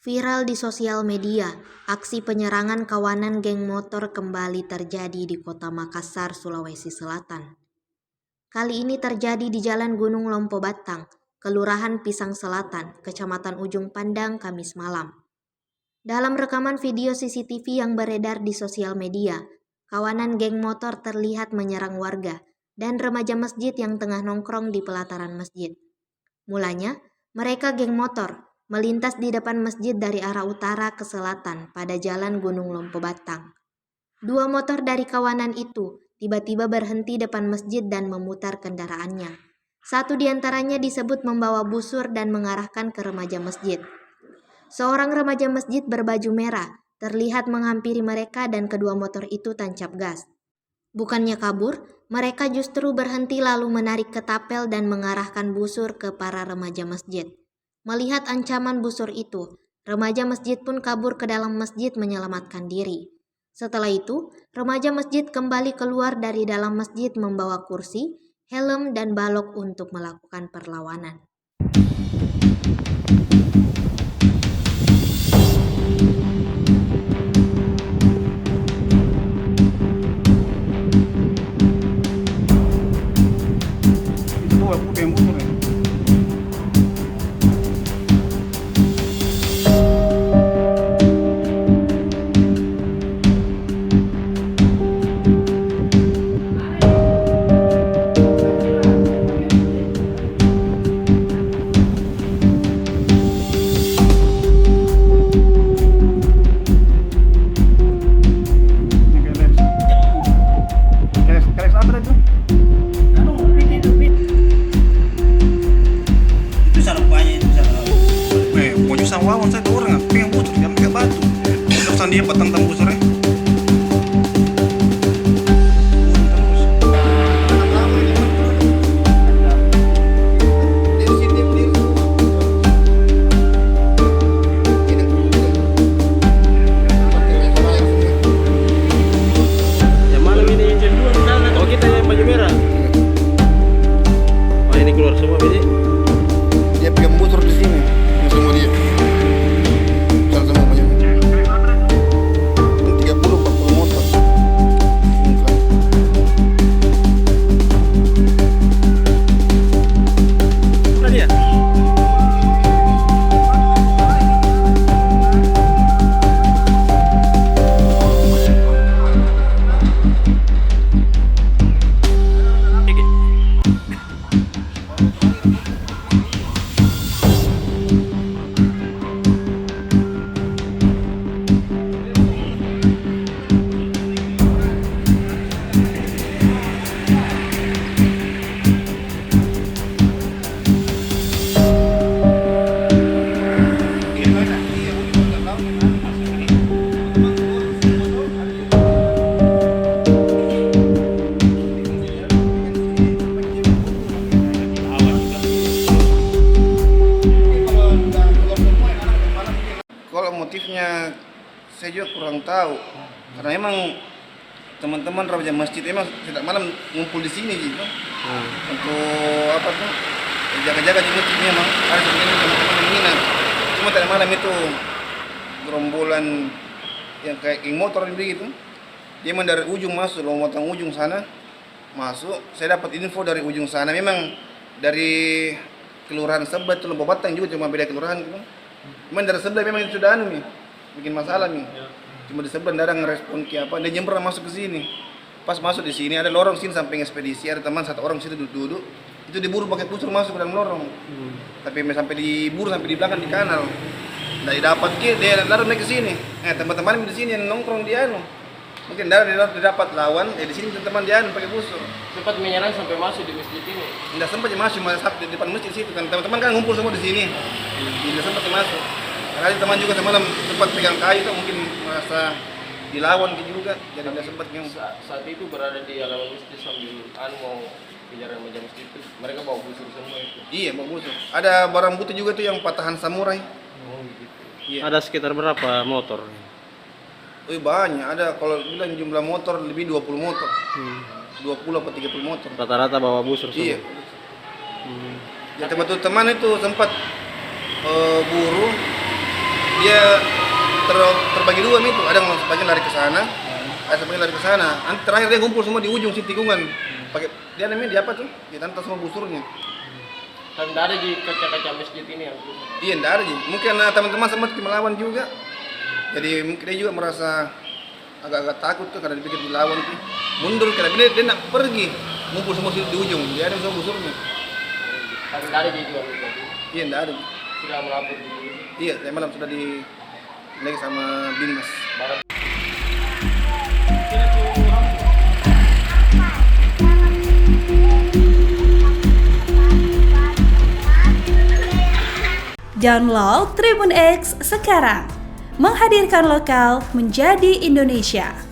Viral di sosial media, aksi penyerangan kawanan geng motor kembali terjadi di kota Makassar, Sulawesi Selatan. Kali ini terjadi di Jalan Gunung Lompo Batang, Kelurahan Pisang Selatan, Kecamatan Ujung Pandang, Kamis malam. Dalam rekaman video CCTV yang beredar di sosial media, kawanan geng motor terlihat menyerang warga dan remaja masjid yang tengah nongkrong di pelataran masjid. Mulanya, mereka geng motor melintas di depan masjid dari arah utara ke selatan pada Jalan Gunung Lompo Batang. Dua motor dari kawanan itu tiba-tiba berhenti depan masjid dan memutar kendaraannya. Satu di antaranya disebut membawa busur dan mengarahkan ke remaja masjid. Seorang remaja masjid berbaju merah terlihat menghampiri mereka dan kedua motor itu tancap gas. Bukannya kabur, mereka justru berhenti lalu menarik ketapel dan mengarahkan busur ke para remaja masjid. Melihat ancaman busur itu, remaja masjid pun kabur ke dalam masjid menyelamatkan diri. Setelah itu, remaja masjid kembali keluar dari dalam masjid membawa kursi, helm, dan balok untuk melakukan perlawanan. Itu tuh aku yang butuh ya. Kelex apa tadi? Itu salah banyak itu salah. Mau nyusah wawan saya tuh orang apa yang butuh yang pakai batu. Terus dia petang-tang busurnya. Yang malam ini jam 2 di sana. Oh, kita yang baju merah. Oh, ini keluar semua ini. Dia pegang motor di sini, yang semua dia. Salah semua banyak. 30-40 motor. Mana dia? Kalau motifnya saya juga kurang tahu, karena emang teman-teman remaja masjid emang setiap malam ngumpul di sini gitu. Untuk apa tuh? Jaga-jaga di masjidnya emang ada sebenarnya teman-teman yang minat. Cuma tadi malam itu gerombolan yang kayak geng motor begitu. Dia emang dari ujung masuk, lompatan ujung sana masuk. Saya dapat info dari ujung sana, memang dari kelurahan sebelah itu Lompo Batang juga, cuma beda kelurahan gitu. Cuman dari sebelah memang itu sudah anu nih, bikin masalah nih. Cuma di sebelah tidak ada ngerespon ke apa, dia nyemper masuk ke sini. Pas masuk di sini ada lorong sini samping ekspedisi, ada teman satu orang situ duduk. Itu diburu pakai pusur masuk ke dalam lorong. Tapi sampai diburu sampai di belakang di kanal. Dari dapat dia lari naik ke sini. Teman-teman di sini yang nongkrong dia anu. Mungkin dia dapat lawan, di sini teman dia anu pakai busur. Sempat menyerang sampai masuk di masjid ini. Tidak sempat masuk, malah di depan masjid situ kan. Teman-teman kan ngumpul semua di sini. Tidak sempat masuk. Karena teman juga semalam sempat pegang kayu kan, mungkin merasa dilawan juga, jadi tidak sempat yang Saat itu berada di halaman masjid sambil mau kejar remaja masjid itu. Mereka bawa busur semua itu. iya bawa busur. Ada barang bukti juga tuh yang patahan samurai. Oh, gitu. Iya. Ada sekitar berapa motor? Banyak, ada kalau bilang jumlah motor lebih 20 motor. 20 atau 30 motor. Rata-rata bawa busur semua. Iya. Ya teman-teman itu sempat buru dia terbagi dua itu, ada yang sebagian lari ke sana, ada sebagian lari ke sana. Nanti terakhir dia kumpul semua di ujung si tikungan. Pakai dia namanya di apa tuh? Dia tantas semua busurnya. Dan tidak ada di kaca-kaca masjid ini yang Iya, enggak ada sih. Mungkin teman-teman sempat melawan juga. Jadi mungkin dia juga merasa agak-agak takut tuh karena dipikir dilawan tuh. Mundur karena dia nak pergi, ngumpul semua di ujung. Dia ada semua busurnya. kan tidak ada di jual itu. Iya, enggak ada. Sudah melapor di Iya, saya malam sudah di lagi sama Binmas. barat. Download Tribun X sekarang, menghadirkan lokal menjadi Indonesia.